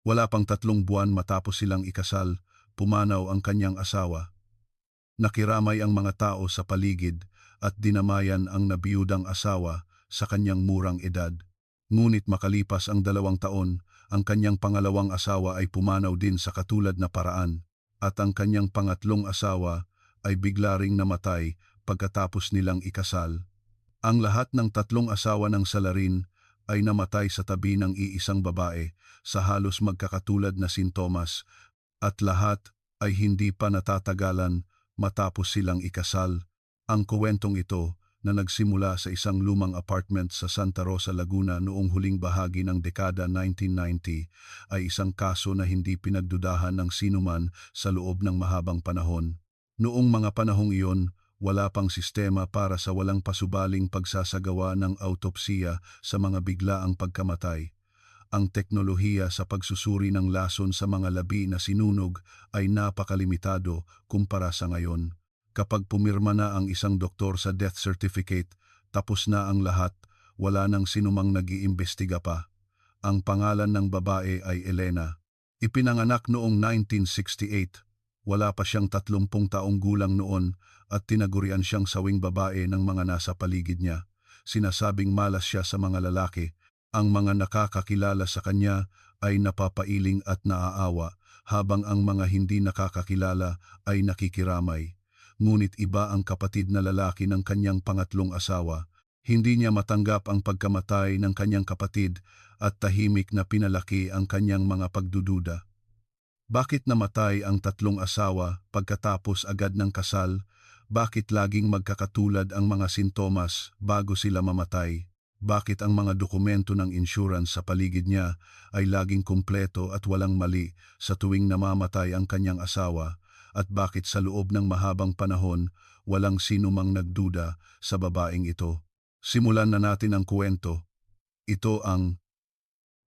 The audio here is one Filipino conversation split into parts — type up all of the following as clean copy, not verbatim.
Wala pang 3 buwan matapos silang ikasal, pumanaw ang kanyang asawa. Nakiramay ang mga tao sa paligid at dinamayan ang nabiyudang asawa sa kanyang murang edad. Ngunit makalipas ang 2 taon, ang kanyang pangalawang asawa ay pumanaw din sa katulad na paraan at ang kanyang pangatlong asawa ay bigla ring namatay pagkatapos nilang ikasal. Ang lahat ng 3 asawa ng salarin ay namatay sa tabi ng iisang babae sa halos magkakatulad na sintomas at lahat ay hindi pa natatagalan matapos silang ikasal. Ang kuwentong ito na nagsimula sa isang lumang apartment sa Santa Rosa, Laguna noong huling bahagi ng dekada 1990 ay isang kaso na hindi pinagdudahan ng sinuman sa loob ng mahabang panahon. Noong mga panahong iyon, wala pang sistema para sa walang pasubaling pagsasagawa ng autopsiya sa mga biglaang pagkamatay. Ang teknolohiya sa pagsusuri ng lason sa mga labi na sinunog ay napakalimitado kumpara sa ngayon. Kapag pumirma na ang isang doktor sa death certificate, tapos na ang lahat, wala nang sinumang nag-iimbestiga pa. Ang pangalan ng babae ay Elena. Ipinanganak noong 1968. Wala pa siyang 30 taong gulang noon at tinagurian siyang sawing babae ng mga nasa paligid niya. Sinasabing malas siya sa mga lalaki. Ang mga nakakakilala sa kanya ay napapailing at naaawa, habang ang mga hindi nakakakilala ay nakikiramay. Ngunit iba ang kapatid na lalaki ng kanyang pangatlong asawa. Hindi niya matanggap ang pagkamatay ng kanyang kapatid at tahimik na pinalaki ang kanyang mga pagdududa. Bakit namatay ang 3 asawa pagkatapos agad ng kasal? Bakit laging magkakatulad ang mga sintomas bago sila mamatay? Bakit ang mga dokumento ng insurance sa paligid niya ay laging kumpleto at walang mali sa tuwing namamatay ang kanyang asawa? At bakit sa loob ng mahabang panahon, walang sinumang nagduda sa babaeng ito? Simulan na natin ang kwento. Ito ang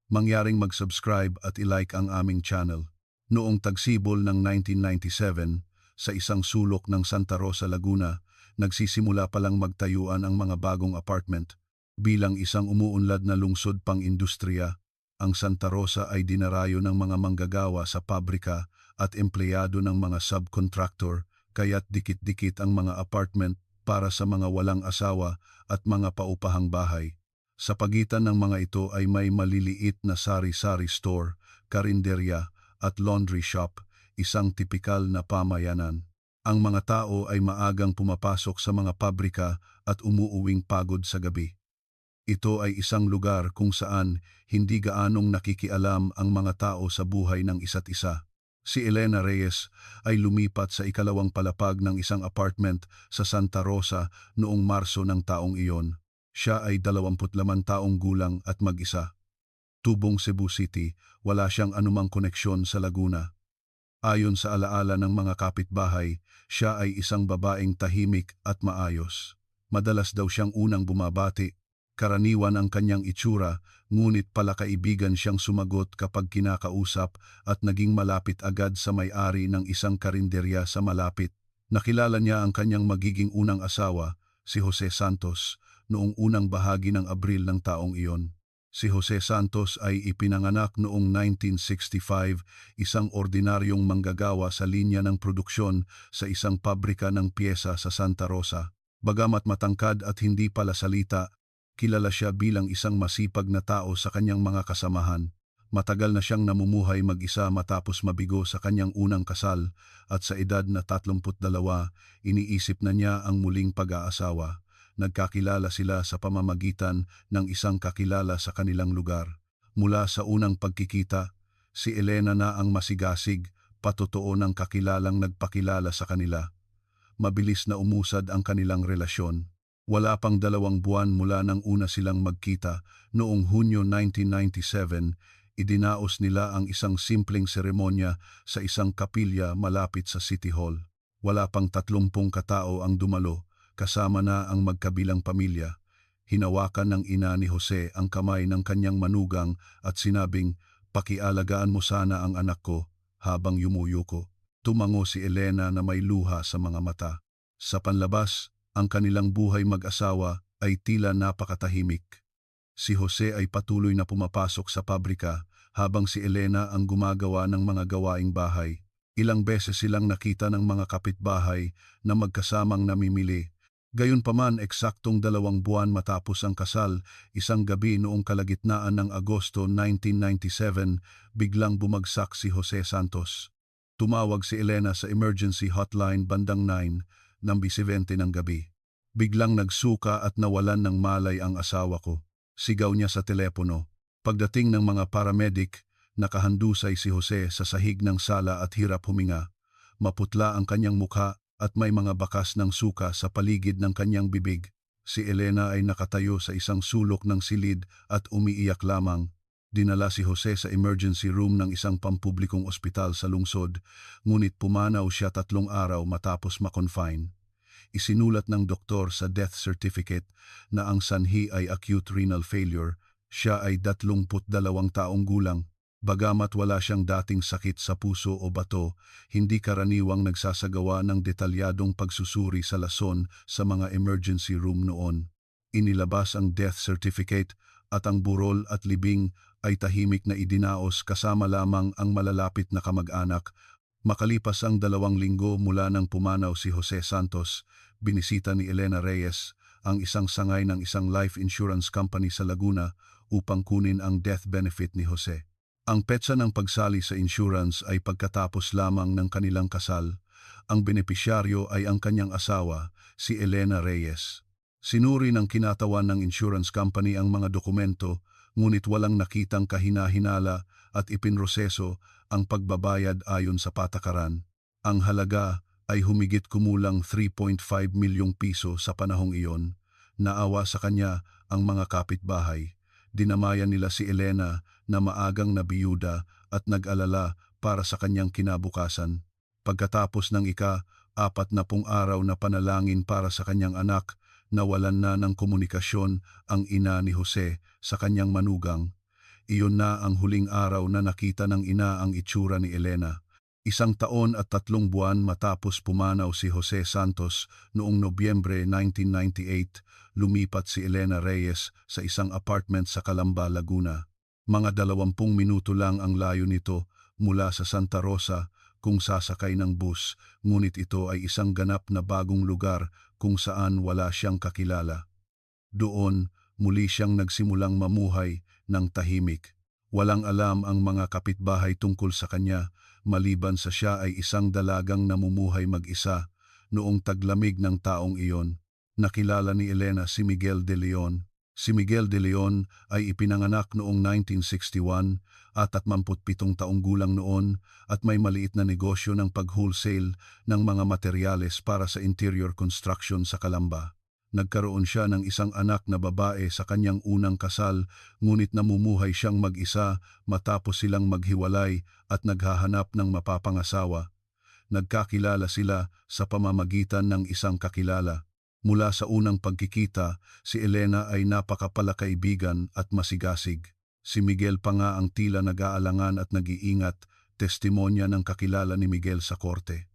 mangyaring mag-subscribe at ilike ang aming channel. Noong tagsibol ng 1997, sa isang sulok ng Santa Rosa, Laguna, nagsisimula palang magtayuan ang mga bagong apartment. Bilang isang umuunlad na lungsod pang-industriya, ang Santa Rosa ay dinarayo ng mga manggagawa sa pabrika at empleyado ng mga subcontractor, kaya't dikit-dikit ang mga apartment para sa mga walang asawa at mga paupahang bahay. Sa pagitan ng mga ito ay may maliliit na sari-sari store, karinderya at laundry shop, isang tipikal na pamayanan. Ang mga tao ay maagang pumapasok sa mga pabrika at umuuwing pagod sa gabi. Ito ay isang lugar kung saan hindi gaanong nakikialam ang mga tao sa buhay ng isa't isa. Si Elena Reyes ay lumipat sa ikalawang palapag ng isang apartment sa Santa Rosa noong Marso ng taong iyon. Siya ay 28 taong gulang at mag-isa. Tubong Cebu City, wala siyang anumang koneksyon sa Laguna. Ayon sa alaala ng mga kapitbahay, siya ay isang babaeng tahimik at maayos. Madalas daw siyang unang bumabati. Karaniwan ang kanyang itsura, ngunit palakaibigan siyang sumagot kapag kinakausap at naging malapit agad sa may-ari ng isang karinderya sa malapit. Nakilala niya ang kanyang magiging unang asawa, si Jose Santos, noong unang bahagi ng Abril ng taong iyon. Si Jose Santos ay ipinanganak noong 1965, isang ordinaryong manggagawa sa linya ng produksyon sa isang pabrika ng piyesa sa Santa Rosa. Bagamat matangkad at hindi pala salita, kilala siya bilang isang masipag na tao sa kanyang mga kasamahan. Matagal na siyang namumuhay mag-isa matapos mabigo sa kanyang unang kasal at sa edad na 32, iniisip na niya ang muling pag-aasawa. Nagkakilala sila sa pamamagitan ng isang kakilala sa kanilang lugar. Mula sa unang pagkikita, si Elena na ang masigasig, patotoo ng kakilalang nagpakilala sa kanila. Mabilis na umusad ang kanilang relasyon. Wala pang 2 buwan mula nang una silang magkita, noong Hunyo 1997, idinaos nila ang isang simpleng seremonya sa isang kapilya malapit sa City Hall. Wala pang 30 katao ang dumalo, kasama na ang magkabilang pamilya. Hinawakan ng ina ni Jose ang kamay ng kanyang manugang at sinabing, "Pakialagaan mo sana ang anak ko," habang yumuyuko. Tumango si Elena na may luha sa mga mata. Sa panlabas, ang kanilang buhay mag-asawa ay tila napakatahimik. Si Jose ay patuloy na pumapasok sa pabrika, habang si Elena ang gumagawa ng mga gawaing bahay. Ilang beses silang nakita ng mga kapitbahay na magkasamang namimili. Gayunpaman, eksaktong 2 buwan matapos ang kasal, isang gabi noong kalagitnaan ng Agosto 1997, biglang bumagsak si Jose Santos. Tumawag si Elena sa emergency hotline bandang 9 ng 20 ng gabi. Biglang nagsuka at nawalan ng malay ang asawa ko. Sigaw niya sa telepono. Pagdating ng mga paramedic, nakahandusay si Jose sa sahig ng sala at hirap huminga. Maputla ang kanyang mukha at may mga bakas ng suka sa paligid ng kanyang bibig. Si Elena ay nakatayo sa isang sulok ng silid at umiiyak lamang. Dinala si Jose sa emergency room ng isang pampublikong ospital sa lungsod, ngunit pumanaw siya 3 araw matapos makonfine. Isinulat ng doktor sa death certificate na ang sanhi ay acute renal failure. Siya ay 32 taong gulang. Bagamat wala siyang dating sakit sa puso o bato, hindi karaniwang nagsasagawa ng detalyadong pagsusuri sa lason sa mga emergency room noon. Inilabas ang death certificate at ang burol at libing ay tahimik na idinaos kasama lamang ang malalapit na kamag-anak. Makalipas ang 2 linggo mula nang pumanaw si Jose Santos, binisita ni Elena Reyes ang isang sangay ng isang life insurance company sa Laguna upang kunin ang death benefit ni Jose. Ang petsa ng pagsali sa insurance ay pagkatapos lamang ng kanilang kasal. Ang benepisyaryo ay ang kanyang asawa, si Elena Reyes. Sinuri ng kinatawan ng insurance company ang mga dokumento, ngunit walang nakitang kahina-hinala at ipinroseso ang pagbabayad ayon sa patakaran. Ang halaga ay humigit kumulang 3.5 milyong piso sa panahong iyon. Naawa sa kanya ang mga kapitbahay. Dinamayan nila si Elena na maagang nabiyuda at nag-alala para sa kanyang kinabukasan. Pagkatapos ng 40 araw na panalangin para sa kanyang anak, nawalan na ng komunikasyon ang ina ni Jose sa kanyang manugang. Iyon na ang huling araw na nakita ng ina ang itsura ni Elena. 1 taon at 3 buwan matapos pumanaw si Jose Santos noong Nobyembre 1998, lumipat si Elena Reyes sa isang apartment sa Calamba, Laguna. Mga 20 minuto lang ang layo nito mula sa Santa Rosa kung sasakay ng bus, ngunit ito ay isang ganap na bagong lugar kung saan wala siyang kakilala. Doon, muli siyang nagsimulang mamuhay ng tahimik. Walang alam ang mga kapitbahay tungkol sa kanya, maliban sa siya ay isang dalagang namumuhay mag-isa. Noong taglamig ng taong iyon, nakilala ni Elena si Miguel de Leon. Si Miguel de Leon ay ipinanganak noong 1961 at 37 taong gulang noon at may maliit na negosyo ng pag-wholesale ng mga materyales para sa interior construction sa Calamba. Nagkaroon siya ng isang anak na babae sa kanyang unang kasal, ngunit namumuhay siyang mag-isa matapos silang maghiwalay at naghahanap ng mapapangasawa. Nagkakilala sila sa pamamagitan ng isang kakilala. Mula sa unang pagkikita, si Elena ay napakapalakaibigan at masigasig. Si Miguel pa nga ang tila nag-aalangan at nag-iingat, testimonya ng kakilala ni Miguel sa korte.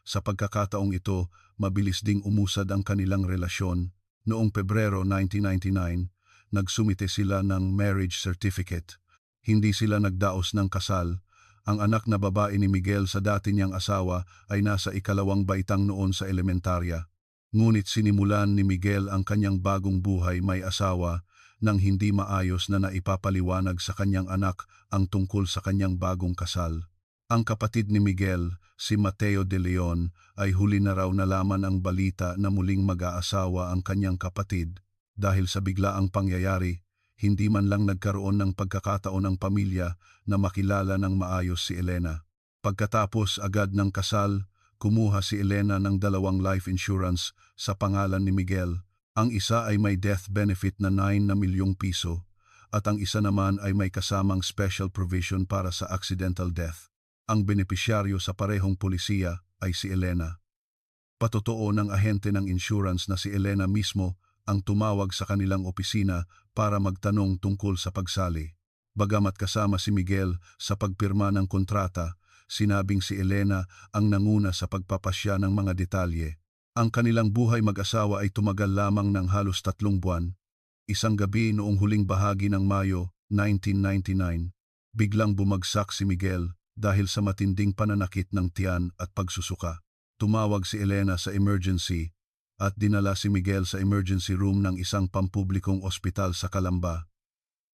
Sa pagkakataong ito, mabilis ding umusad ang kanilang relasyon. Noong Pebrero 1999, nagsumite sila ng marriage certificate. Hindi sila nagdaos ng kasal. Ang anak na babae ni Miguel sa dati niyang asawa ay nasa 2 baitang noon sa elementarya. Ngunit sinimulan ni Miguel ang kanyang bagong buhay may asawa nang hindi maayos na naipapaliwanag sa kanyang anak ang tungkol sa kanyang bagong kasal. Ang kapatid ni Miguel, si Mateo de Leon, ay huli na raw nalaman ang balita na muling mag-aasawa ang kanyang kapatid. Dahil sa biglaang pangyayari, hindi man lang nagkaroon ng pagkakataon ng pamilya na makilala ng maayos si Elena. Pagkatapos agad ng kasal, kumuha si Elena ng 2 life insurance sa pangalan ni Miguel. Ang isa ay may death benefit na 9 na milyong piso at ang isa naman ay may kasamang special provision para sa accidental death. Ang benepisyaryo sa parehong polisiya ay si Elena. Patotoo ng ahente ng insurance na si Elena mismo ang tumawag sa kanilang opisina para magtanong tungkol sa pagsali. Bagamat kasama si Miguel sa pagpirma ng kontrata, sinabing si Elena ang nanguna sa pagpapasya ng mga detalye. Ang kanilang buhay mag-asawa ay tumagal lamang ng halos 3 buwan. Isang gabi noong huling bahagi ng Mayo 1999, Biglang bumagsak si Miguel dahil sa matinding pananakit ng tiyan at pagsusuka. Tumawag si Elena sa emergency at dinala si Miguel sa emergency room ng isang pampublikong ospital sa Calamba.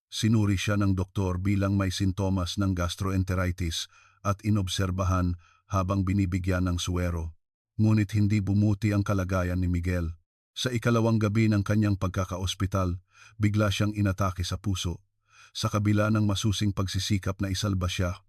Sinuri siya ng doktor bilang may sintomas ng gastroenteritis at inobserbahan habang binibigyan ng suwero. Ngunit hindi bumuti ang kalagayan ni Miguel. Sa ikalawang gabi ng kanyang pagkakaospital, bigla siyang inatake sa puso. Sa kabila ng masusing pagsisikap na isalba siya,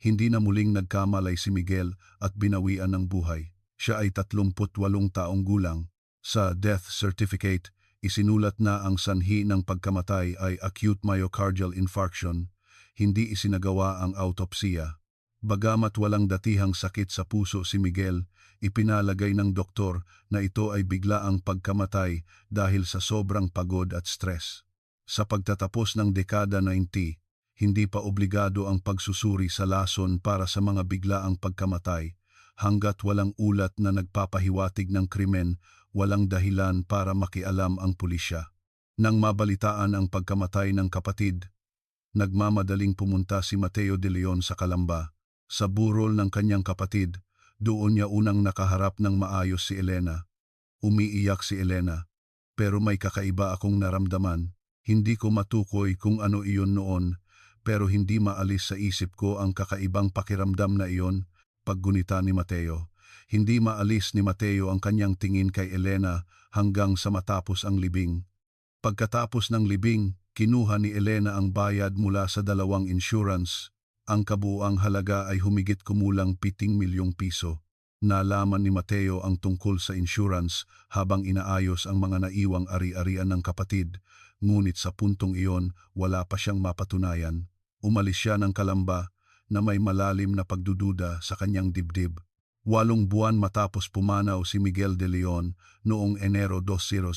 hindi na muling nagkamalay si Miguel at binawian ng buhay. Siya ay 38 taong gulang. Sa death certificate, isinulat na ang sanhi ng pagkamatay ay acute myocardial infarction, hindi isinagawa ang autopsiya. Bagamat walang datihang sakit sa puso si Miguel, ipinalagay ng doktor na ito ay biglaang pagkamatay dahil sa sobrang pagod at stress. Sa pagtatapos ng dekada 90, hindi pa obligado ang pagsusuri sa lason para sa mga biglaang pagkamatay, hanggat walang ulat na nagpapahiwatig ng krimen, walang dahilan para makialam ang pulisya. Nang mabalitaan ang pagkamatay ng kapatid, nagmamadaling pumunta si Mateo de Leon sa Calamba. Sa burol ng kanyang kapatid, doon niya unang nakaharap ng maayos si Elena. Umiiyak si Elena, pero may kakaiba akong naramdaman. Hindi ko matukoy kung ano iyon noon, pero hindi maalis sa isip ko ang kakaibang pakiramdam na iyon. Paggunita ni Mateo. Hindi maalis ni Mateo ang kanyang tingin kay Elena hanggang sa matapos ang libing. Pagkatapos ng libing, kinuha ni Elena ang bayad mula sa dalawang insurance. Ang kabuuang halaga ay humigit kumulang 7 milyong piso. Nalaman ni Mateo ang tungkol sa insurance habang inaayos ang mga naiwang ari-arian ng kapatid, ngunit sa puntong iyon wala pa siyang mapatunayan. Umalis siya ng Calamba na may malalim na pagdududa sa kanyang dibdib. 8 buwan matapos pumanaw si Miguel de Leon noong Enero 2000,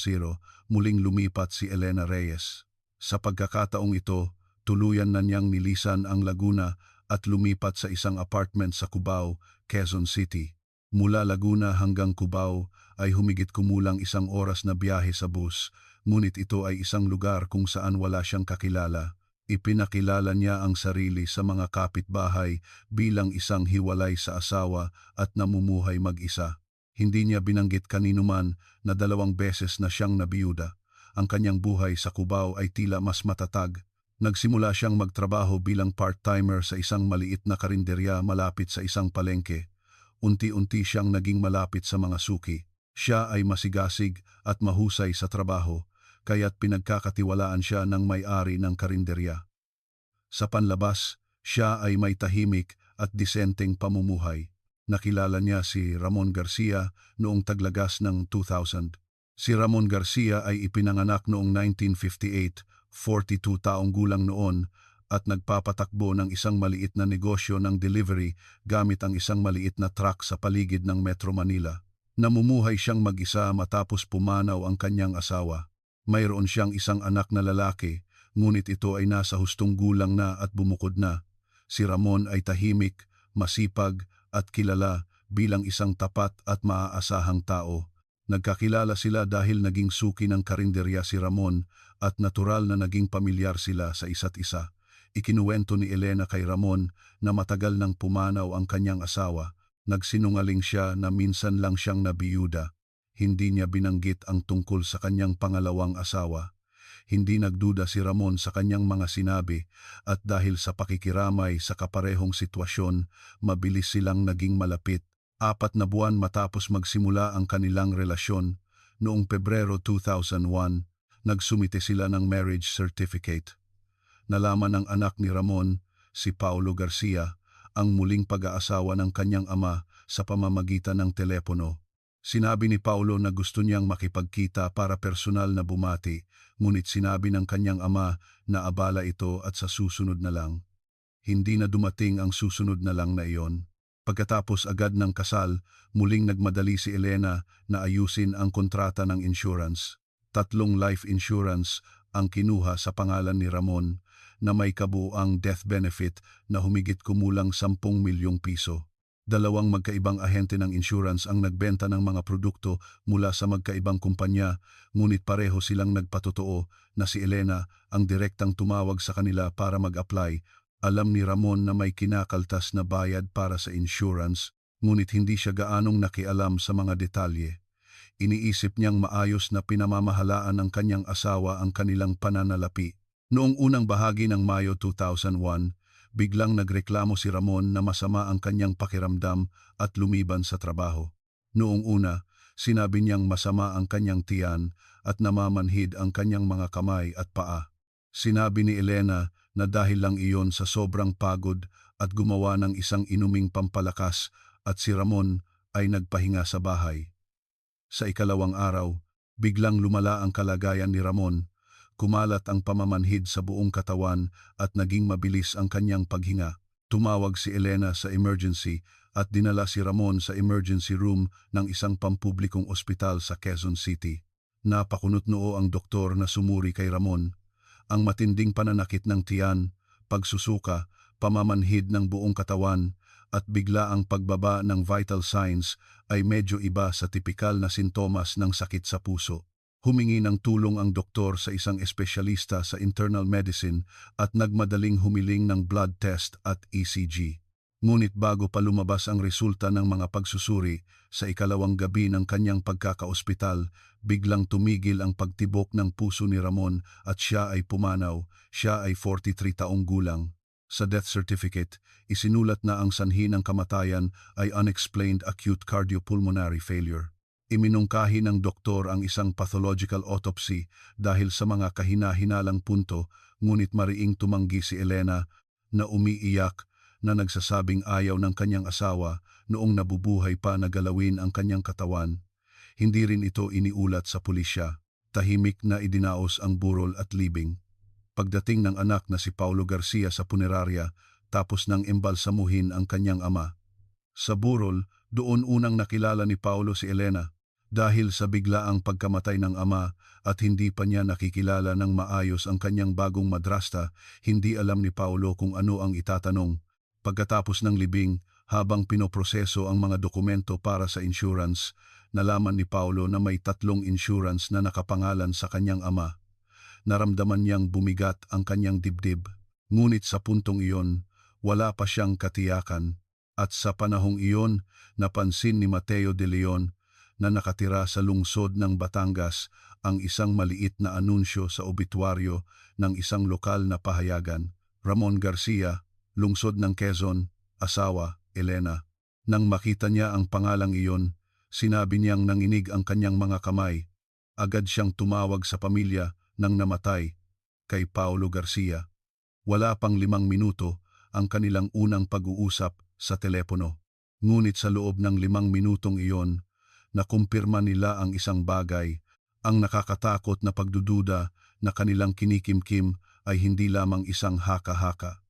muling lumipat si Elena Reyes. Sa pagkakataong ito, tuluyan na niyang nilisan ang Laguna at lumipat sa isang apartment sa Cubao, Quezon City. Mula Laguna hanggang Cubao ay humigit kumulang 1 oras na biyahe sa bus, ngunit ito ay isang lugar kung saan wala siyang kakilala. Ipinakilala niya ang sarili sa mga kapitbahay bilang isang hiwalay sa asawa at namumuhay mag-isa. Hindi niya binanggit kanino man na 2 beses na siyang nabiyuda. Ang kanyang buhay sa Cubao ay tila mas matatag. Nagsimula siyang magtrabaho bilang part-timer sa isang maliit na karinderya malapit sa isang palengke. Unti-unti siyang naging malapit sa mga suki. Siya ay masigasig at mahusay sa trabaho, kaya't pinagkakatiwalaan siya ng may-ari ng karinderya. Sa panlabas, siya ay may tahimik at disenteng pamumuhay. Nakilala niya si Ramon Garcia noong taglagas ng 2000. Si Ramon Garcia ay ipinanganak noong 1958, 42 taong gulang noon, at nagpapatakbo ng isang maliit na negosyo ng delivery gamit ang isang maliit na truck sa paligid ng Metro Manila. Namumuhay siyang mag-isa matapos pumanaw ang kanyang asawa. Mayroon siyang isang anak na lalaki, ngunit ito ay nasa hustong gulang na at bumukod na. Si Ramon ay tahimik, masipag at kilala bilang isang tapat at maaasahang tao. Nagkakilala sila dahil naging suki ng karinderya si Ramon at natural na naging pamilyar sila sa isa't isa. Ikinuwento ni Elena kay Ramon na matagal nang pumanaw ang kanyang asawa. Nagsinungaling siya na minsan lang siyang nabiyuda. Hindi niya binanggit ang tungkol sa kanyang pangalawang asawa. Hindi nagduda si Ramon sa kanyang mga sinabi at dahil sa pakikiramay sa kaparehong sitwasyon, mabilis silang naging malapit. 4 na buwan matapos magsimula ang kanilang relasyon, noong Pebrero 2001, nagsumite sila ng marriage certificate. Nalaman ng anak ni Ramon, si Paulo Garcia, ang muling pag-aasawa ng kanyang ama sa pamamagitan ng telepono. Sinabi ni Paulo na gusto niyang makipagkita para personal na bumati, ngunit sinabi ng kanyang ama na abala ito at sa susunod na lang. Hindi na dumating ang susunod na lang na iyon. Pagkatapos agad ng kasal, muling nagmadali si Elena na ayusin ang kontrata ng insurance. 3 life insurance ang kinuha sa pangalan ni Ramon na may kabuuang death benefit na humigit kumulang 10 milyong piso. 2 magkaibang ahente ng insurance ang nagbenta ng mga produkto mula sa magkaibang kumpanya, ngunit pareho silang nagpatotoo na si Elena ang direktang tumawag sa kanila para mag-apply Alam ni Ramon na may kinakaltas na bayad para sa insurance, ngunit hindi siya gaanong nakialam sa mga detalye. Iniisip niyang maayos na pinamamahalaan ng kanyang asawa ang kanilang pananalapi. Noong unang bahagi ng Mayo 2001, biglang nagreklamo si Ramon na masama ang kanyang pakiramdam at lumiban sa trabaho. Noong una, sinabi niyang masama ang kanyang tiyan at namamanhid ang kanyang mga kamay at paa. Sinabi ni Elena na dahil lang iyon sa sobrang pagod at gumawa ng isang inuming pampalakas at si Ramon ay nagpahinga sa bahay. Sa ikalawang araw, biglang lumala ang kalagayan ni Ramon. Kumalat ang pamamanhid sa buong katawan at naging mabilis ang kanyang paghinga. Tumawag si Elena sa emergency at dinala si Ramon sa emergency room ng isang pampublikong ospital sa Quezon City. Napakunot-noo ang doktor na sumuri kay Ramon. Ang matinding pananakit ng tiyan, pagsusuka, pamamanhid ng buong katawan, at bigla ang pagbaba ng vital signs ay medyo iba sa tipikal na sintomas ng sakit sa puso. Humingi ng tulong ang doktor sa isang espesyalista sa internal medicine at nagmadaling humiling ng blood test at ECG. Ngunit bago pa lumabas ang resulta ng mga pagsusuri, sa ikalawang gabi ng kanyang pagkakaospital, biglang tumigil ang pagtibok ng puso ni Ramon at siya ay pumanaw. Siya ay 43 taong gulang. Sa death certificate, isinulat na ang sanhi ng kamatayan ay unexplained acute cardiopulmonary failure. Iminungkahi ng doktor ang isang pathological autopsy dahil sa mga kahina-hinalang punto, ngunit mariing tumanggi si Elena na umiiyak na nagsasabing ayaw ng kanyang asawa noong nabubuhay pa na galawin ang kanyang katawan. Hindi rin ito iniulat sa pulisya. Tahimik na idinaos ang burol at libing. Pagdating ng anak na si Paulo Garcia sa punerarya, tapos nang embalsamuhin ang kanyang ama. Sa burol, doon unang nakilala ni Paulo si Elena. Dahil sa biglaang pagkamatay ng ama at hindi pa niya nakikilala ng maayos ang kanyang bagong madrasta, hindi alam ni Paulo kung ano ang itatanong. Pagkatapos ng libing, habang pinoproseso ang mga dokumento para sa insurance, nalaman ni Paulo na may 3 insurance na nakapangalan sa kanyang ama. Naramdaman niyang bumigat ang kanyang dibdib. Ngunit sa puntong iyon, wala pa siyang katiyakan. At sa panahong iyon, napansin ni Mateo de Leon na nakatira sa lungsod ng Batangas ang isang maliit na anunsyo sa obituaryo ng isang lokal na pahayagan. Ramon Garcia, lungsod ng Quezon, asawa, Elena. Nang makita niya ang pangalang iyon, sinabi niyang nanginig ang kanyang mga kamay. Agad siyang tumawag sa pamilya nang namatay, kay Paulo Garcia. Wala pang 5 minuto ang kanilang unang pag-uusap sa telepono. Ngunit sa loob ng 5 minutong iyon, nakumpirma nila ang isang bagay, ang nakakatakot na pagdududa na kanilang kinikimkim ay hindi lamang isang haka-haka.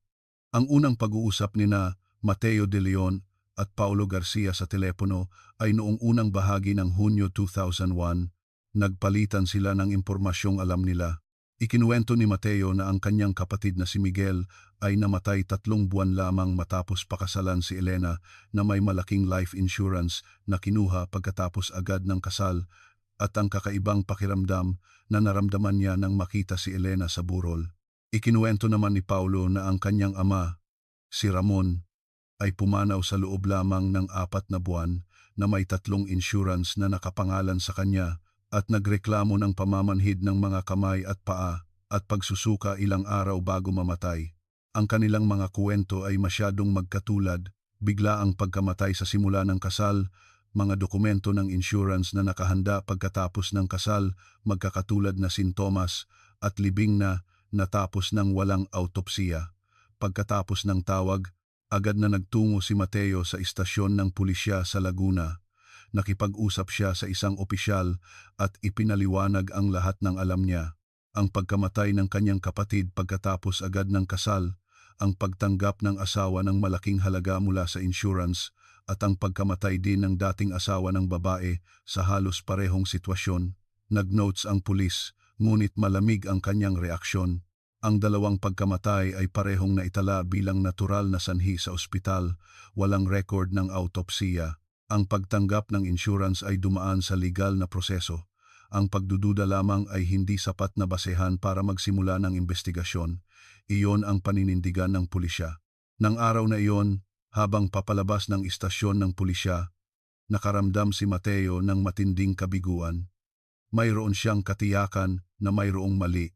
Ang unang pag-uusap nina Mateo de Leon at Paulo Garcia sa telepono ay noong unang bahagi ng Hunyo 2001. Nagpalitan sila ng impormasyong alam nila. Ikinuwento ni Mateo na ang kanyang kapatid na si Miguel ay namatay 3 buwan lamang matapos pakasalan si Elena na may malaking life insurance na kinuha pagkatapos agad ng kasal, at ang kakaibang pakiramdam na naramdaman niya nang makita si Elena sa burol. Ikinuwento naman ni Paulo na ang kanyang ama, si Ramon, ay pumanaw sa loob lamang ng 4 na buwan na may 3 insurance na nakapangalan sa kanya at nagreklamo ng pamamanhid ng mga kamay at paa at pagsusuka ilang araw bago mamatay. Ang kanilang mga kuwento ay masyadong magkatulad, bigla ang pagkamatay sa simula ng kasal, mga dokumento ng insurance na nakahanda pagkatapos ng kasal, magkakatulad na sintomas, at libing na natapos ng walang autopsiya. Pagkatapos ng tawag, agad na nagtungo si Mateo sa istasyon ng pulisya sa Laguna. Nakipag-usap siya sa isang opisyal at ipinaliwanag ang lahat ng alam niya. Ang pagkamatay ng kanyang kapatid pagkatapos agad ng kasal, ang pagtanggap ng asawa ng malaking halaga mula sa insurance, at ang pagkamatay din ng dating asawa ng babae sa halos parehong sitwasyon. Nag-notes ang pulis, ngunit malamig ang kanyang reaksyon. Ang 2 pagkamatay ay parehong naitala bilang natural na sanhi sa ospital, walang record ng autopsiya. Ang pagtanggap ng insurance ay dumaan sa legal na proseso. Ang pagdududa lamang ay hindi sapat na basehan para magsimula ng investigasyon. Iyon ang paninindigan ng pulisya. Nang araw na iyon, habang papalabas ng istasyon ng pulisya, nakaramdam si Mateo ng matinding kabiguan. Mayroon siyang katiyakan na mayroong mali,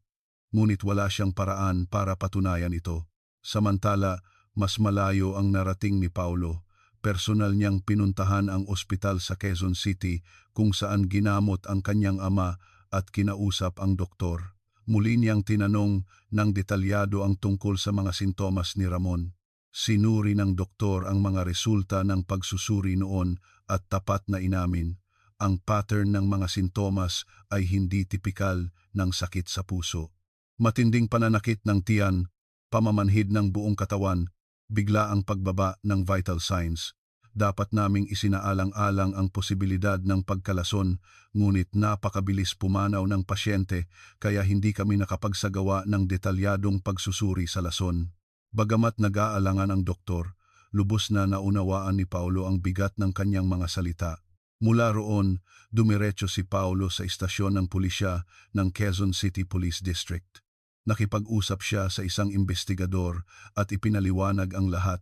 ngunit wala siyang paraan para patunayan ito. Samantala, mas malayo ang narating ni Paulo. Personal niyang pinuntahan ang ospital sa Quezon City kung saan ginamot ang kanyang ama at kinausap ang doktor. Muli niyang tinanong ng detalyado ang tungkol sa mga sintomas ni Ramon. Sinuri ng doktor ang mga resulta ng pagsusuri noon at tapat na inamin. Ang pattern ng mga sintomas ay hindi tipikal ng sakit sa puso. Matinding pananakit ng tiyan, pamamanhid ng buong katawan, bigla ang pagbaba ng vital signs. Dapat naming isinaalang-alang ang posibilidad ng pagkalason, ngunit napakabilis pumanaw ng pasyente kaya hindi kami nakapagsagawa ng detalyadong pagsusuri sa lason. Bagamat nag-aalangan ang doktor, lubos na naunawaan ni Paulo ang bigat ng kanyang mga salita. Mula roon, dumiretso si Paulo sa istasyon ng pulisya ng Quezon City Police District. Nakipag-usap siya sa isang investigador at ipinaliwanag ang lahat,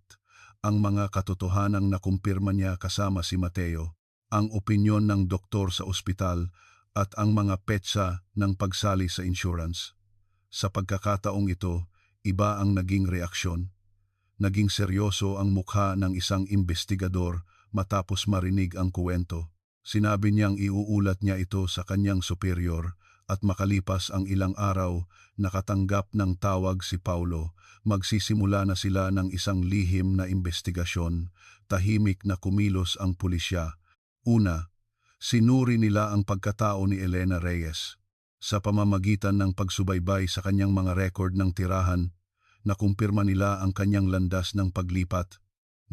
ang mga katotohanang nakumpirma niya kasama si Mateo, ang opinyon ng doktor sa ospital at ang mga petsa ng pagsali sa insurance. Sa pagkakataong ito, iba ang naging reaksyon. Naging seryoso ang mukha ng isang investigador matapos marinig ang kuwento. Sinabi niyang iuulat niya ito sa kanyang superior at makalipas ang ilang araw, nakatanggap ng tawag si Paulo. Magsisimula na sila ng isang lihim na investigasyon. Tahimik na kumilos ang pulisya. Una, sinuri nila ang pagkatao ni Elena Reyes. Sa pamamagitan ng pagsubaybay sa kanyang mga rekord ng tirahan, nakumpirma nila ang kanyang landas ng paglipat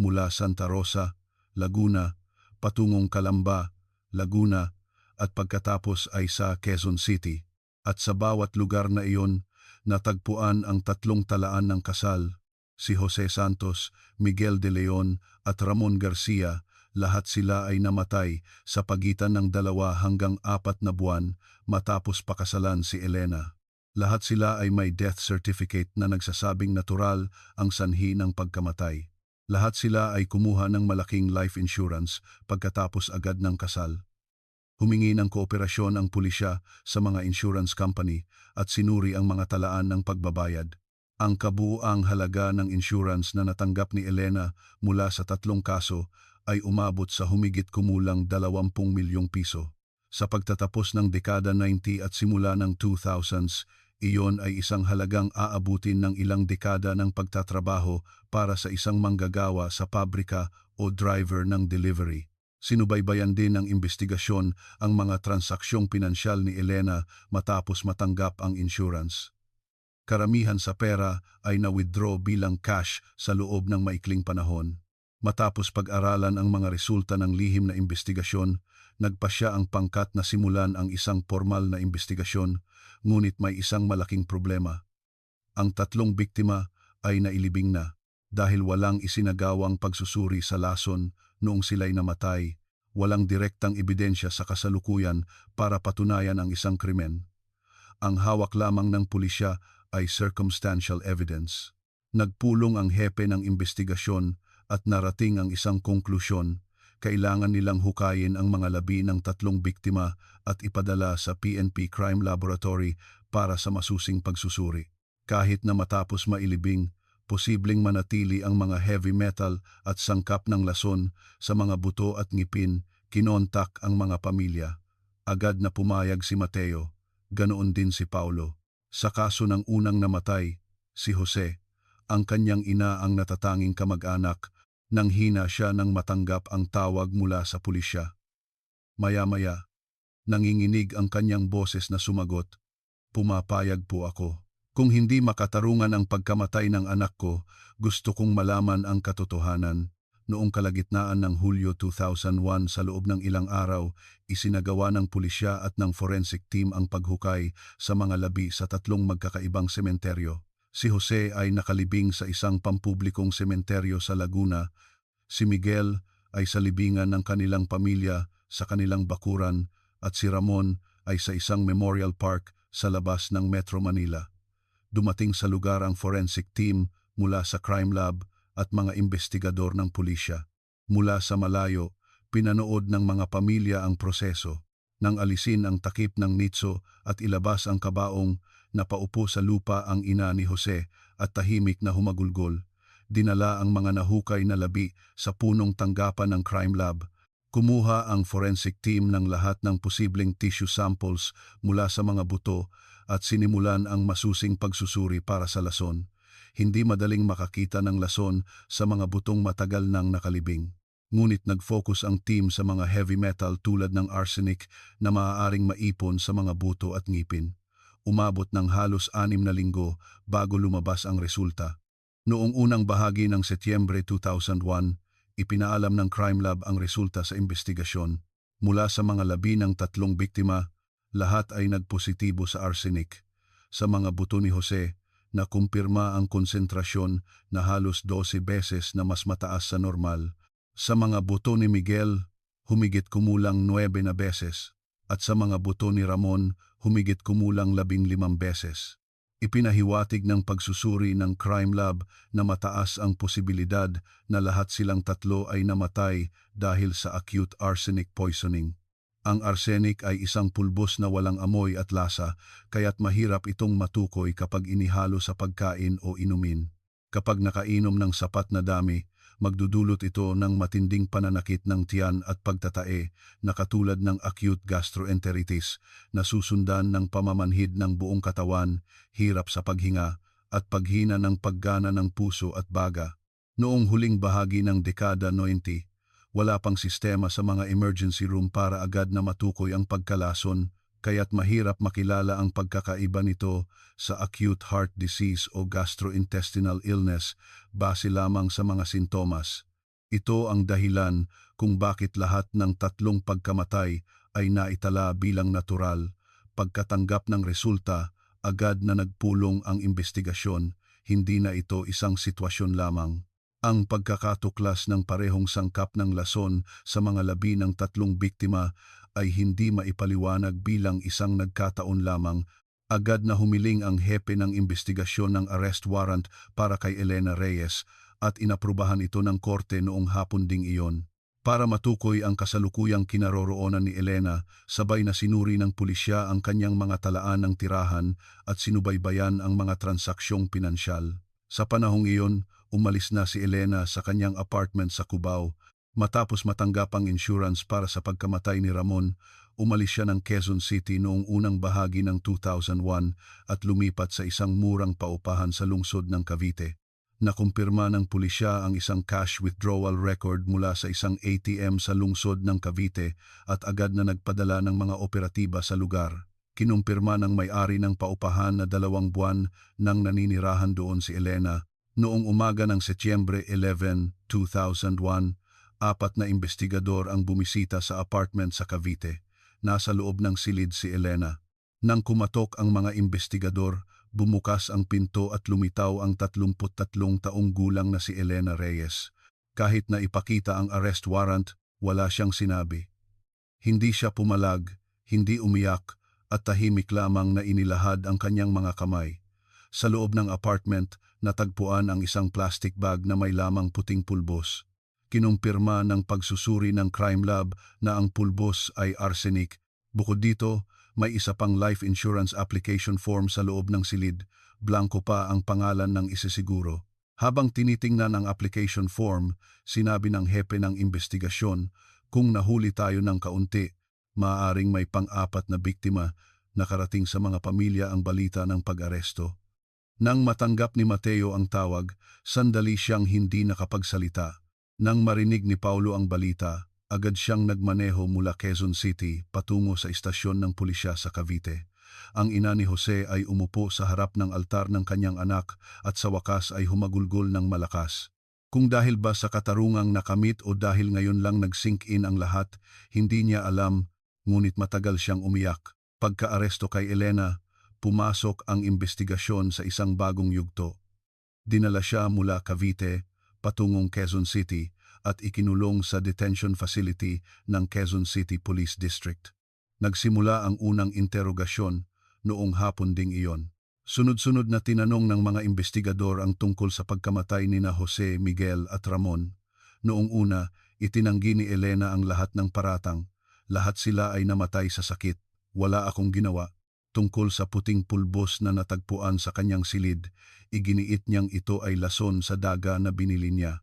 mula Santa Rosa, Laguna, patungong Calamba, Laguna, at pagkatapos ay sa Quezon City. At sa bawat lugar na iyon, natagpuan ang tatlong talaan ng kasal, si Jose Santos, Miguel de Leon at Ramon Garcia. Lahat sila ay namatay sa pagitan ng 2 hanggang 4 na buwan matapos pakasalan si Elena. Lahat sila ay may death certificate na nagsasabing natural ang sanhi ng pagkamatay. Lahat sila ay kumuha ng malaking life insurance pagkatapos agad ng kasal. Humingi ng kooperasyon ang pulisya sa mga insurance company at sinuri ang mga talaan ng pagbabayad. Ang kabuuang halaga ng insurance na natanggap ni Elena mula sa 3 kaso ay umabot sa humigit kumulang 20 milyong piso. Sa pagtatapos ng dekada 90 at simula ng 2000s, iyon ay isang halagang aabutin ng ilang dekada ng pagtatrabaho para sa isang manggagawa sa pabrika o driver ng delivery. Sinubaybayan din ng investigasyon ang mga transaksyong pinansyal ni Elena matapos matanggap ang insurance. Karamihan sa pera ay na-withdraw bilang cash sa loob ng maikling panahon. Matapos pag-aralan ang mga resulta ng lihim na investigasyon, nagpasya ang pangkat na simulan ang isang formal na investigasyon, ngunit may isang malaking problema. Ang 3 biktima ay nailibing na dahil walang isinagawang pagsusuri sa lason noong sila'y namatay. Walang direktang ebidensya sa kasalukuyan para patunayan ang isang krimen. Ang hawak lamang ng pulisya ay circumstantial evidence. Nagpulong ang hepe ng investigasyon at narating ang isang konklusyon. Kailangan nilang hukayin ang mga labi ng 3 biktima at ipadala sa PNP Crime Laboratory para sa masusing pagsusuri. Kahit na matapos mailibing, posibleng manatili ang mga heavy metal at sangkap ng lason sa mga buto at ngipin. Kinontak ang mga pamilya. Agad na pumayag si Mateo, ganoon din si Paulo. Sa kaso ng unang namatay, si Jose, ang kanyang ina ang natatanging kamag-anak, nang hina siya nang matanggap ang tawag mula sa pulisya. Maya-maya, nanginginig ang kanyang boses na sumagot, "Pumapayag po ako. Kung hindi makatarungan ang pagkamatay ng anak ko, gusto kong malaman ang katotohanan." Noong kalagitnaan ng Hulyo 2001 sa loob ng ilang araw, isinagawa ng pulisya at ng forensic team ang paghukay sa mga labi sa 3 magkakaibang sementeryo. Si Jose ay nakalibing sa isang pampublikong sementeryo sa Laguna. Si Miguel ay sa libingan ng kanilang pamilya sa kanilang bakuran at si Ramon ay sa isang memorial park sa labas ng Metro Manila. Dumating sa lugar ang forensic team mula sa crime lab at mga investigador ng pulisya. Mula sa malayo, pinanood ng mga pamilya ang proseso. Nang alisin ang takip ng nitso at ilabas ang kabaong, napaupo sa lupa ang ina ni Jose at tahimik na humagulgol. Dinala ang mga nahukay na labi sa punong tanggapan ng crime lab. Kumuha ang forensic team ng lahat ng posibleng tissue samples mula sa mga buto at sinimulan ang masusing pagsusuri para sa lason. Hindi madaling makakita ng lason sa mga butong matagal nang nakalibing. Ngunit nag-focus ang team sa mga heavy metal tulad ng arsenic na maaaring maipon sa mga buto at ngipin. Umabot ng halos 6 na linggo bago lumabas ang resulta. Noong unang bahagi ng Setyembre 2001, ipinaalam ng Crime Lab ang resulta sa investigasyon. Mula sa mga labi ng 3 biktima, lahat ay nagpositibo sa arsenic. Sa mga buto ni Jose, nakumpirma ang konsentrasyon na halos 12 beses na mas mataas sa normal. Sa mga buto ni Miguel, humigit kumulang 9 na beses, at sa mga buto ni Ramon, humigit kumulang 15 beses. Ipinahiwatig ng pagsusuri ng Crime Lab na mataas ang posibilidad na lahat silang tatlo ay namatay dahil sa acute arsenic poisoning. Ang arsenic ay isang pulbos na walang amoy at lasa, kaya't mahirap itong matukoy kapag inihalo sa pagkain o inumin. Kapag nakainom ng sapat na dami, magdudulot ito ng matinding pananakit ng tiyan at pagtatae na katulad ng acute gastroenteritis na susundan ng pamamanhid ng buong katawan, hirap sa paghinga, at paghina ng paggana ng puso at baga. Noong huling bahagi ng dekada 90, wala pang sistema sa mga emergency room para agad na matukoy ang pagkalason, kaya't mahirap makilala ang pagkakaiba nito sa acute heart disease o gastrointestinal illness base lamang sa mga sintomas. Ito ang dahilan kung bakit lahat ng 3 pagkamatay ay naitala bilang natural. Pagkatanggap ng resulta, agad na nagpulong ang investigasyon, hindi na ito isang sitwasyon lamang. Ang pagkakatuklas ng parehong sangkap ng lason sa mga labi ng 3 biktima ay hindi maipaliwanag bilang isang nagkataon lamang. Agad na humiling ang hepe ng investigasyon ng arrest warrant para kay Elena Reyes at inaprubahan ito ng korte noong hapon ding iyon. Para matukoy ang kasalukuyang kinaroroonan ni Elena, sabay na sinuri ng pulisya ang kanyang mga talaan ng tirahan at sinubaybayan ang mga transaksyong pinansyal. Sa panahong iyon, umalis na si Elena sa kanyang apartment sa Cubao. Matapos matanggap ang insurance para sa pagkamatay ni Ramon, umalis siya ng Quezon City noong unang bahagi ng 2001 at lumipat sa isang murang paupahan sa lungsod ng Cavite. Nakumpirma ng pulisya ang isang cash withdrawal record mula sa isang ATM sa lungsod ng Cavite at agad na nagpadala ng mga operatiba sa lugar. Kinumpirma ng may-ari ng paupahan na 2 buwan nang naninirahan doon si Elena. Noong umaga ng Setyembre 11, 2001, 4 na investigador ang bumisita sa apartment sa Cavite. Nasa loob ng silid si Elena. Nang kumatok ang mga investigador, bumukas ang pinto at lumitaw ang 33 taong gulang na si Elena Reyes. Kahit na ipakita ang arrest warrant, wala siyang sinabi. Hindi siya pumalag, hindi umiyak, at tahimik lamang na inilahad ang kanyang mga kamay. Sa loob ng apartment, natagpuan ang isang plastic bag na may lamang puting pulbos. Kinumpirma ng pagsusuri ng Crime Lab na ang pulbos ay arsenic. Bukod dito, may isa pang life insurance application form sa loob ng silid, blanko pa ang pangalan ng isisiguro. Habang tinitingnan ang application form, sinabi ng hepe ng investigasyon, kung nahuli tayo ng kaunti, maaaring may pang-4 na biktima. Nakarating sa mga pamilya ang balita ng pag-aresto. Nang matanggap ni Mateo ang tawag, sandali siyang hindi nakapagsalita. Nang marinig ni Paulo ang balita, agad siyang nagmaneho mula Quezon City patungo sa istasyon ng pulisya sa Cavite. Ang ina ni Jose ay umupo sa harap ng altar ng kanyang anak at sa wakas ay humagulgol ng malakas. Kung dahil ba sa katarungang nakamit o dahil ngayon lang nag-sink in ang lahat, hindi niya alam, ngunit matagal siyang umiyak. Pagka-aresto kay Elena, pumasok ang investigasyon sa isang bagong yugto. Dinala siya mula Cavite patungong Quezon City at ikinulong sa detention facility ng Quezon City Police District. Nagsimula ang unang interogasyon noong hapon ding iyon. Sunod-sunod na tinanong ng mga investigador ang tungkol sa pagkamatay ni na Jose, Miguel at Ramon. Noong una, itinanggi ni Elena ang lahat ng paratang. Lahat sila ay namatay sa sakit. Wala akong ginawa. Tungkol sa puting pulbos na natagpuan sa kanyang silid, iginiit niyang ito ay lason sa daga na binili niya.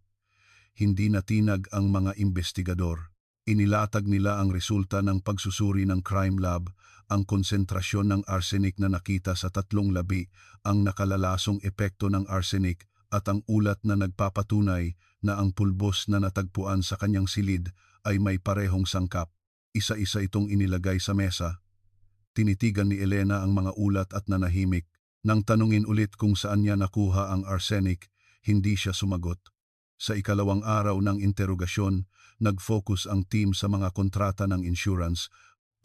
Hindi natinag ang mga investigador. Inilatag nila ang resulta ng pagsusuri ng crime lab, ang konsentrasyon ng arsenic na nakita sa 3 labi, ang nakalalasong epekto ng arsenic at ang ulat na nagpapatunay na ang pulbos na natagpuan sa kanyang silid ay may parehong sangkap. Isa-isa itong inilagay sa mesa. Tinitigan ni Elena ang mga ulat at nanahimik. Nang tanungin ulit kung saan niya nakuha ang arsenic, hindi siya sumagot. Sa ikalawang araw ng interogasyon, nag-focus ang team sa mga kontrata ng insurance.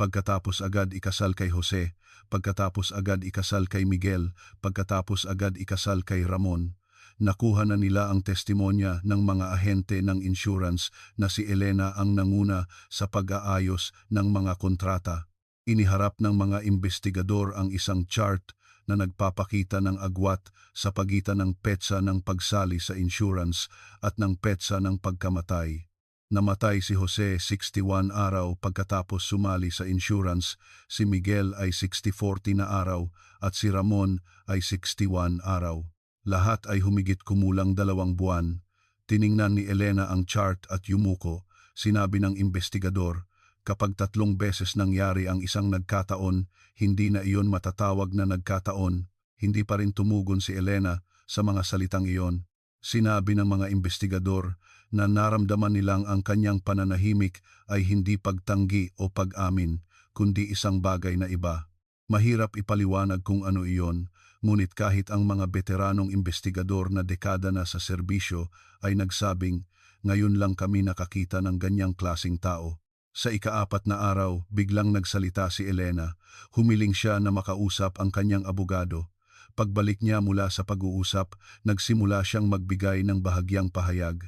Pagkatapos agad ikasal kay Jose, pagkatapos agad ikasal kay Miguel, pagkatapos agad ikasal kay Ramon. Nakuha na nila ang testimonya ng mga ahente ng insurance na si Elena ang nanguna sa pag-aayos ng mga kontrata. Iniharap ng mga investigador ang isang chart na nagpapakita ng agwat sa pagitan ng petsa ng pagsali sa insurance at ng petsa ng pagkamatay. Namatay si Jose 61 araw pagkatapos sumali sa insurance, si Miguel ay 60-40 na araw at si Ramon ay 61 araw. Lahat ay humigit kumulang 2 buwan. Tiningnan ni Elena ang chart at yumuko. Sinabi ng investigador, kapag 3 beses nangyari ang isang nagkataon, hindi na iyon matatawag na nagkataon. Hindi pa rin tumugon si Elena sa mga salitang iyon. Sinabi ng mga investigador na naramdaman nilang ang kanyang pananahimik ay hindi pagtanggi o pag-amin, kundi isang bagay na iba. Mahirap ipaliwanag kung ano iyon, ngunit kahit ang mga veteranong investigador na dekada na sa serbisyo ay nagsabing, ngayon lang kami nakakita ng ganyang klasing tao. Sa ika-4 na araw, biglang nagsalita si Elena. Humiling siya na makausap ang kanyang abogado. Pagbalik niya mula sa pag-uusap, nagsimula siyang magbigay ng bahagyang pahayag.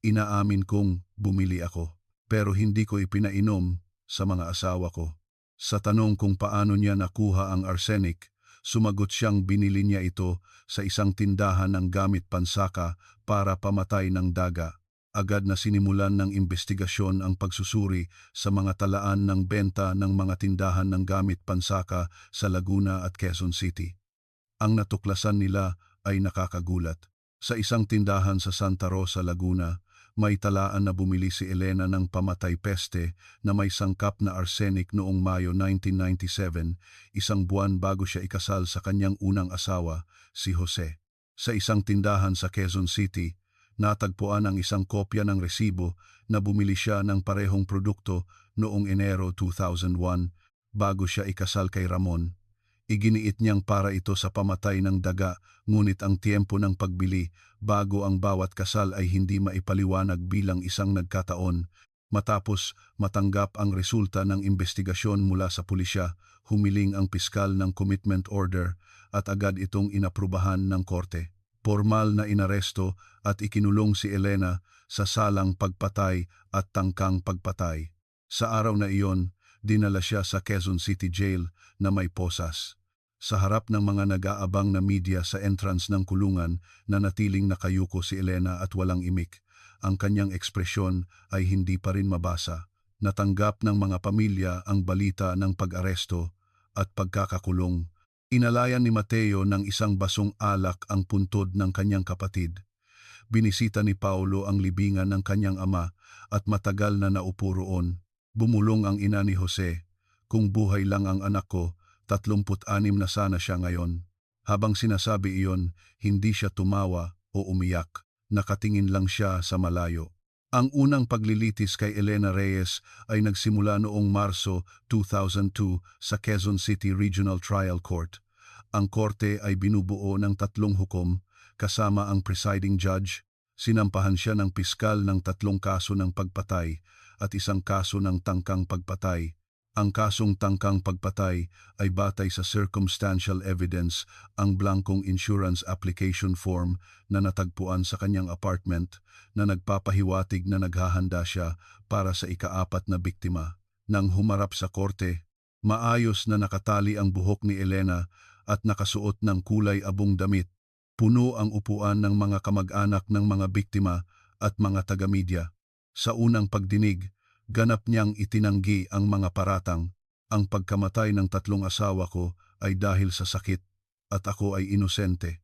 Inaamin kong bumili ako, pero hindi ko ipinainom sa mga asawa ko. Sa tanong kung paano niya nakuha ang arsenic, sumagot siyang binili niya ito sa isang tindahan ng gamit pansaka para pamatay ng daga. Agad na sinimulan ng investigasyon ang pagsusuri sa mga talaan ng benta ng mga tindahan ng gamit pansaka sa Laguna at Quezon City. Ang natuklasan nila ay nakakagulat. Sa isang tindahan sa Santa Rosa, Laguna, may talaan na bumili si Elena ng pamatay peste na may sangkap na arsenic noong Mayo 1997, isang buwan bago siya ikasal sa kanyang unang asawa, si Jose. Sa isang tindahan sa Quezon City, natagpuan ang isang kopya ng resibo na bumili siya ng parehong produkto noong Enero 2001 bago siya ikasal kay Ramon. Iginiit niyang para ito sa pamatay ng daga, ngunit ang tiempo ng pagbili bago ang bawat kasal ay hindi maipaliwanag bilang isang nagkataon. Matapos matanggap ang resulta ng investigasyon mula sa pulisya, humiling ang piskal ng commitment order at agad itong inaprubahan ng korte. Formal na inaresto at ikinulong si Elena sa salang pagpatay at tangkang pagpatay. Sa araw na iyon, dinala siya sa Quezon City Jail na may posas. Sa harap ng mga nag-aabang na media sa entrance ng kulungan, nanatiling nakayuko si Elena at walang imik. Ang kanyang ekspresyon ay hindi pa rin mabasa. Natanggap ng mga pamilya ang balita ng pag-aresto at pagkakakulong. Inalayan ni Mateo ng isang basong alak ang puntod ng kanyang kapatid. Binisita ni Paulo ang libingan ng kanyang ama at matagal na naupo roon. Bumulong ang ina ni Jose. Kung buhay lang ang anak ko, 36 na sana siya ngayon. Habang sinasabi iyon, hindi siya tumawa o umiyak. Nakatingin lang siya sa malayo. Ang unang paglilitis kay Elena Reyes ay nagsimula noong Marso 2002 sa Quezon City Regional Trial Court. Ang korte ay binubuo ng 3 hukom, kasama ang presiding judge. Sinampahan siya ng piskal ng 3 kaso ng pagpatay at 1 kaso ng tangkang pagpatay. Ang kasong tangkang pagpatay ay batay sa circumstantial evidence, ang blankong insurance application form na natagpuan sa kanyang apartment na nagpapahiwatig na naghahanda siya para sa ika-4 na biktima. Nang humarap sa korte, Maayos na nakatali ang buhok ni Elena at nakasuot ng kulay abong damit. Puno ang upuan ng mga kamag-anak ng mga biktima at mga taga-media. Sa unang pagdinig, ganap niyang itinanggi ang mga paratang. Ang pagkamatay ng 3 asawa ko ay dahil sa sakit at ako ay inosente.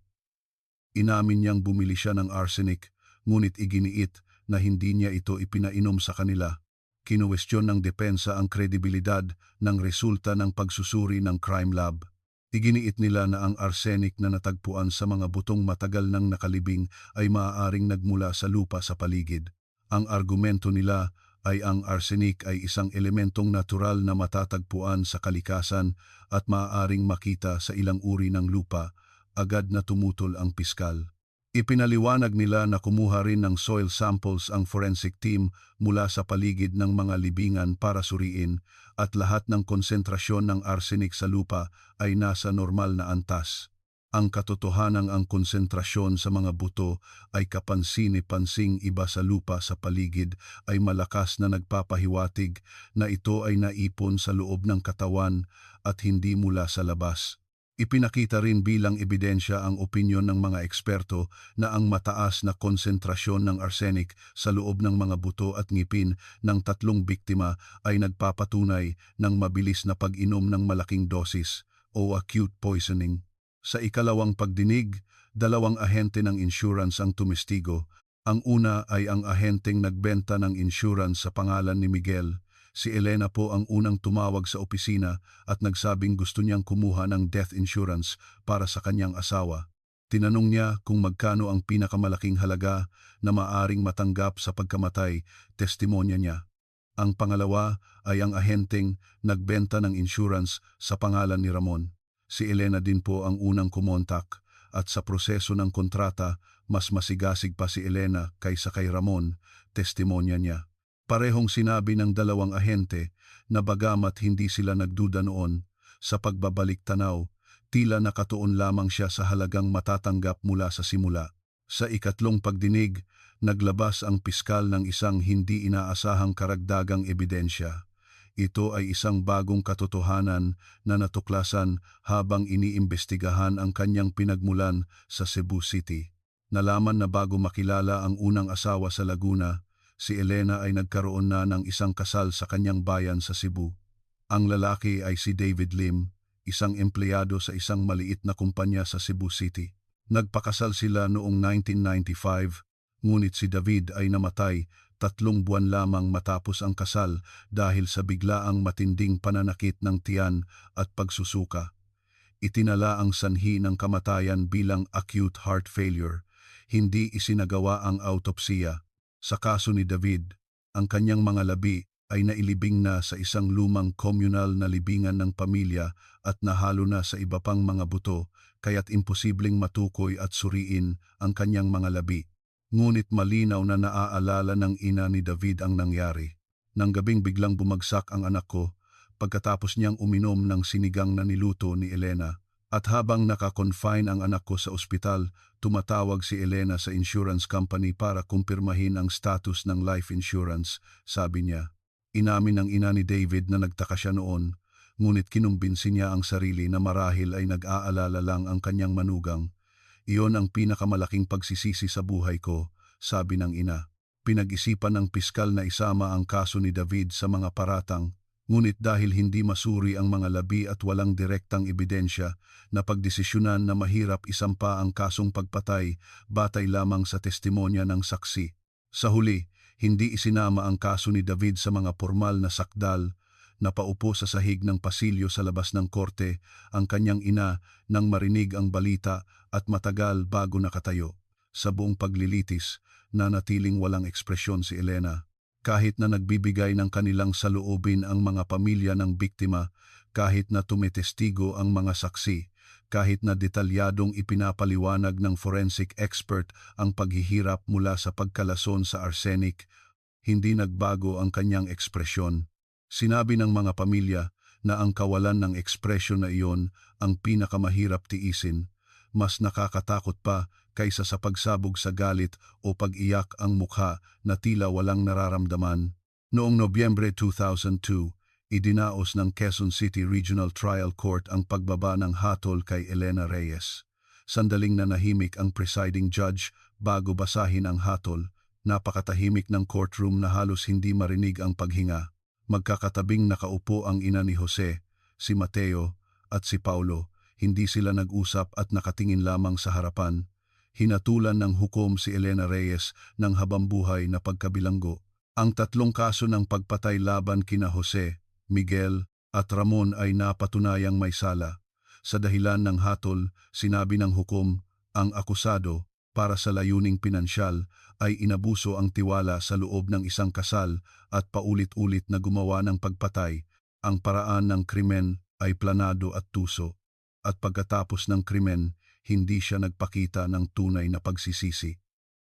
Inamin niyang bumili siya ng arsenic, ngunit iginiit na hindi niya ito ipinainom sa kanila. Kinuwestiyon ng depensa ang kredibilidad ng resulta ng pagsusuri ng crime lab. Iginiit nila na ang arsenic na natagpuan sa mga butong matagal nang nakalibing ay maaaring nagmula sa lupa sa paligid. Ang argumento nila ay ang arsenic ay isang elementong natural na matatagpuan sa kalikasan at maaaring makita sa ilang uri ng lupa. Agad na tumutol ang piskal. Ipinaliwanag nila na kumuha rin ng soil samples ang forensic team mula sa paligid ng mga libingan para suriin at lahat ng konsentrasyon ng arsenic sa lupa ay nasa normal na antas. Ang katotohanan ang konsentrasyon sa mga buto ay kapansin-pansing iba sa lupa sa paligid ay malakas na nagpapahiwatig na ito ay naipon sa loob ng katawan at hindi mula sa labas. Ipinakita rin bilang ebidensya ang opinyon ng mga eksperto na ang mataas na konsentrasyon ng arsenic sa loob ng mga buto at ngipin ng 3 biktima ay nagpapatunay ng mabilis na pag-inom ng malaking dosis o acute poisoning. Sa ikalawang pagdinig, 2 ahente ng insurance ang tumestigo. Ang una ay ang ahenteng nagbenta ng insurance sa pangalan ni Miguel. Si Elena po ang unang tumawag sa opisina at nagsabing gusto niyang kumuha ng death insurance para sa kanyang asawa. Tinanong niya kung magkano ang pinakamalaking halaga na maaring matanggap sa pagkamatay, testimonya niya. Ang pangalawa ay ang ahenteng nagbenta ng insurance sa pangalan ni Ramon. Si Elena din po ang unang kumontak at sa proseso ng kontrata, mas masigasig pa si Elena kaysa kay Ramon, testimonya niya. Parehong sinabi ng 2 ahente na bagamat hindi sila nagduda noon, sa pagbabalik tanaw, tila nakatuon lamang siya sa halagang matatanggap mula sa simula. Sa ikatlong pagdinig, naglabas ang piskal ng isang hindi inaasahang karagdagang ebidensya. Ito ay isang bagong katotohanan na natuklasan habang iniimbestigahan ang kanyang pinagmulan sa Cebu City. Nalaman na bago makilala ang unang asawa sa Laguna, si Elena ay nagkaroon na ng isang kasal sa kanyang bayan sa Cebu. Ang lalaki ay si David Lim, isang empleyado sa isang maliit na kumpanya sa Cebu City. Nagpakasal sila noong 1995, ngunit si David ay namatay 3 buwan lamang matapos ang kasal dahil sa biglaang matinding pananakit ng tiyan at pagsusuka. Itinala ang sanhi ng kamatayan bilang acute heart failure, hindi isinagawa ang autopsiya. Sa kaso ni David, ang kanyang mga labi ay nailibing na sa isang lumang communal na libingan ng pamilya at nahalo na sa iba pang mga buto, kaya't imposibleng matukoy at suriin ang kanyang mga labi. Ngunit malinaw na naaalala ng ina ni David ang nangyari. Nang gabing biglang bumagsak ang anak ko, pagkatapos niyang uminom ng sinigang na niluto ni Elena. At habang naka-confine ang anak ko sa ospital, tumatawag si Elena sa insurance company para kumpirmahin ang status ng life insurance, sabi niya. Inamin ng ina ni David na nagtaka siya noon, ngunit kinumbinsi niya ang sarili na marahil ay nag-aalala lang ang kanyang manugang. Iyon ang pinakamalaking pagsisisi sa buhay ko, sabi ng ina. Pinag-isipan ng piskal na isama ang kaso ni David sa mga paratang, ngunit dahil hindi masuri ang mga labi at walang direktang ebidensya, napagdesisyonan na mahirap isampa ang kasong pagpatay batay lamang sa testimonya ng saksi. Sa huli, hindi isinama ang kaso ni David sa mga formal na sakdal. Napaupo sa sahig ng pasilyo sa labas ng korte ang kanyang ina nang marinig ang balita at matagal bago nakatayo. Sa buong paglilitis, nanatiling walang ekspresyon si Elena. Kahit na nagbibigay ng kanilang saloobin ang mga pamilya ng biktima, kahit na tumetestigo ang mga saksi, kahit na detalyadong ipinapaliwanag ng forensic expert ang paghihirap mula sa pagkalason sa arsenic, hindi nagbago ang kanyang ekspresyon. Sinabi ng mga pamilya na ang kawalan ng ekspresyon na iyon ang pinakamahirap tiisin, mas nakakatakot pa kaysa sa pagsabog sa galit o pag-iyak ang mukha na tila walang nararamdaman. Noong Nobyembre 2002, Idinaos ng Quezon City Regional Trial Court ang pagbaba ng hatol kay Elena Reyes. Sandaling nanahimik ang presiding judge bago basahin ang hatol. Napakatahimik ng courtroom na halos hindi marinig ang paghinga. Magkakatabing nakaupo ang ina ni Jose, si Mateo, at si Paulo. Hindi sila nag-usap at nakatingin lamang sa harapan. Hinatulan ng hukom si Elena Reyes ng habambuhay na pagkabilanggo. Ang tatlong kaso ng pagpatay laban kina Jose, Miguel at Ramon ay napatunayang may sala. Sa dahilan ng hatol, sinabi ng hukom, ang akusado, para sa layuning pinansyal, ay inabuso ang tiwala sa loob ng isang kasal at paulit-ulit na gumawa ng pagpatay. Ang paraan ng krimen ay planado at tuso. At pagkatapos ng krimen, hindi siya nagpakita ng tunay na pagsisisi.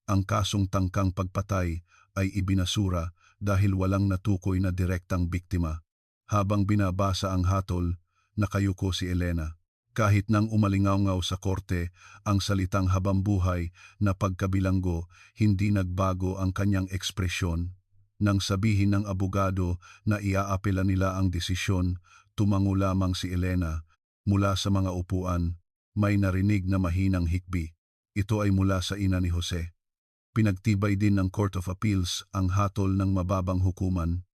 Ang kasong tangkang pagpatay ay ibinasura dahil walang natukoy na direktang biktima. Habang binabasa ang hatol, nakayuko si Elena. Kahit nang umalingaw sa korte ang salitang habambuhay na pagkabilanggo, hindi nagbago ang kanyang ekspresyon. Nang sabihin ng abogado na iaapela nila ang desisyon, tumango lamang si Elena. Mula sa mga upuan, may narinig na mahinang hikbi. Ito ay mula sa ina ni Jose. Pinagtibay din ng Court of Appeals ang hatol ng mababang hukuman.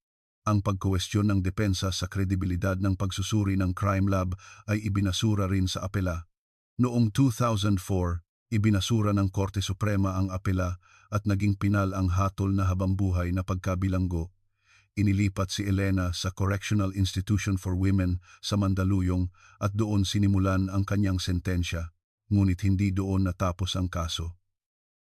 Ang pagkuwestiyon ng depensa sa kredibilidad ng pagsusuri ng crime lab ay ibinasura rin sa apela. Noong 2004, ibinasura ng Korte Suprema ang apela at naging pinal ang hatol na habambuhay na pagkabilanggo. Inilipat si Elena sa Correctional Institution for Women sa Mandaluyong at doon sinimulan ang kanyang sentensya, ngunit hindi doon natapos ang kaso.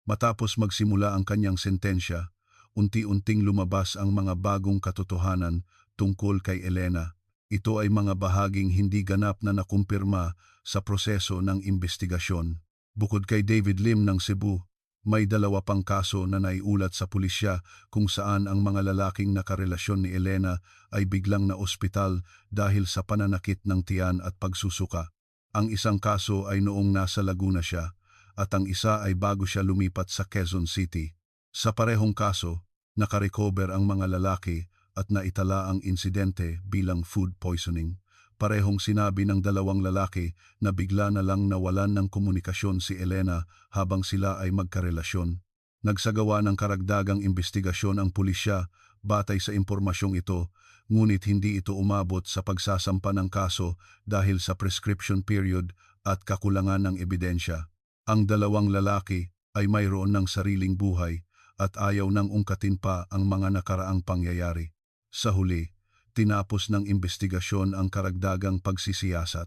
Matapos magsimula ang kanyang sentensya, unti-unting lumabas ang mga bagong katotohanan tungkol kay Elena. Ito ay mga bahaging hindi ganap na nakumpirma sa proseso ng investigasyon. Bukod kay David Lim ng Cebu, may 2 pang kaso na naiulat sa pulisya kung saan ang mga lalaking nakarelasyon ni Elena ay biglang naospital dahil sa pananakit ng tiyan at pagsusuka. Ang isang kaso ay noong nasa Laguna siya at ang isa ay bago siya lumipat sa Quezon City. Sa parehong kaso, nakarecover ang mga lalaki at naitala ang insidente bilang food poisoning. Parehong sinabi ng 2 lalaki na bigla na lang nawalan ng komunikasyon si Elena habang sila ay magkarelasyon. Nagsagawa ng karagdagang investigasyon ang pulisya batay sa impormasyong ito, ngunit hindi ito umabot sa pagsasampa ng kaso dahil sa prescription period at kakulangan ng ebidensya. Ang 2 lalaki ay mayroon ng sariling buhay at ayaw nang ungkatin pa ang mga nakaraang pangyayari. Sa huli, tinapos ng investigasyon ang karagdagang pagsisiyasat.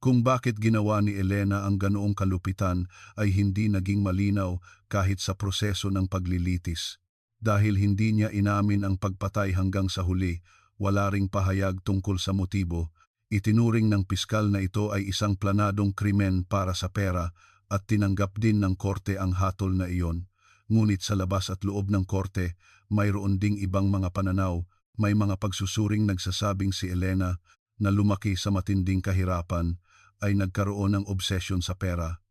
Kung bakit ginawa ni Elena ang ganoong kalupitan ay hindi naging malinaw kahit sa proseso ng paglilitis. Dahil hindi niya inamin ang pagpatay hanggang sa huli, wala ring pahayag tungkol sa motibo. Itinuring ng piskal na ito ay isang planadong krimen para sa pera at tinanggap din ng korte ang hatol na iyon. Ngunit sa labas at loob ng korte, mayroon ding ibang mga pananaw. May mga pagsusuring nagsasabing si Elena, na lumaki sa matinding kahirapan, ay nagkaroon ng obsession sa pera.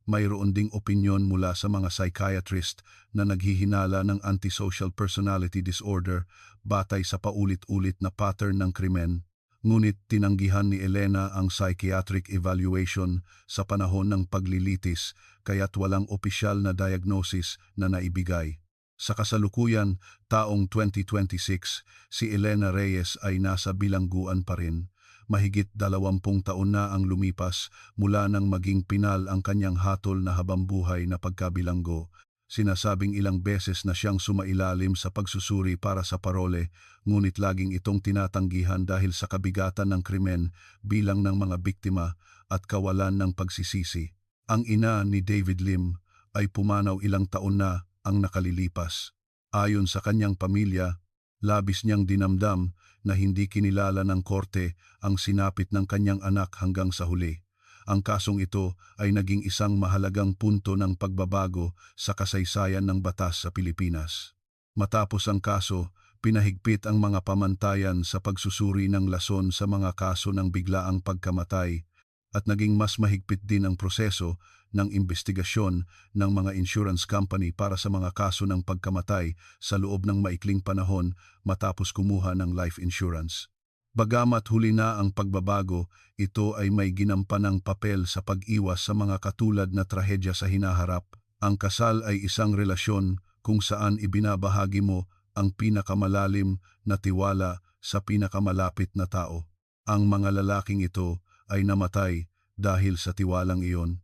Mayroon ding opinyon mula sa mga psychiatrist na naghihinala ng antisocial personality disorder batay sa paulit-ulit na pattern ng krimen. Ngunit tinanggihan ni Elena ang psychiatric evaluation sa panahon ng paglilitis kaya't walang opisyal na diagnosis na naibigay. Sa kasalukuyan, taong 2026, si Elena Reyes ay nasa bilangguan pa rin. Mahigit 20 taon na ang lumipas mula nang maging pinal ang kanyang hatol na habambuhay na pagkabilanggo. Sinasabing ilang beses na siyang sumailalim sa pagsusuri para sa parole, ngunit laging itong tinatanggihan dahil sa kabigatan ng krimen bilang ng mga biktima at kawalan ng pagsisisi. Ang ina ni David Lim ay pumanaw ilang taon na ang nakalilipas. Ayon sa kanyang pamilya, labis niyang dinamdam na hindi kinilala ng korte ang sinapit ng kanyang anak hanggang sa huli. Ang kasong ito ay naging isang mahalagang punto ng pagbabago sa kasaysayan ng batas sa Pilipinas. Matapos ang kaso, pinahigpit ang mga pamantayan sa pagsusuri ng lason sa mga kaso ng biglaang pagkamatay at naging mas mahigpit din ang proseso ng investigasyon ng mga insurance company para sa mga kaso ng pagkamatay sa loob ng maikling panahon matapos kumuha ng life insurance. Bagamat huli na ang pagbabago, ito ay may ginampanang papel sa pag-iwas sa mga katulad na trahedya sa hinaharap. Ang kasal ay isang relasyon kung saan ibinabahagi mo ang pinakamalalim na tiwala sa pinakamalapit na tao. Ang mga lalaking ito ay namatay dahil sa tiwalang iyon.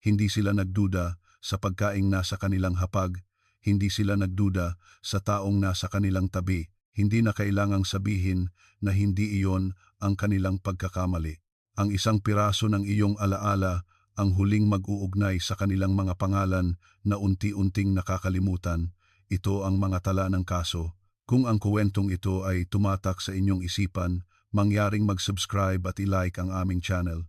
Hindi sila nagduda sa pagkaing nasa kanilang hapag, hindi sila nagduda sa taong nasa kanilang tabi. Hindi na kailangang sabihin na hindi iyon ang kanilang pagkakamali. Ang isang piraso ng iyong alaala ang huling mag-uugnay sa kanilang mga pangalan na unti-unting nakakalimutan. Ito ang mga tala ng kaso. Kung ang kuwentong ito ay tumatak sa inyong isipan, mangyaring mag-subscribe at i-like ang aming channel.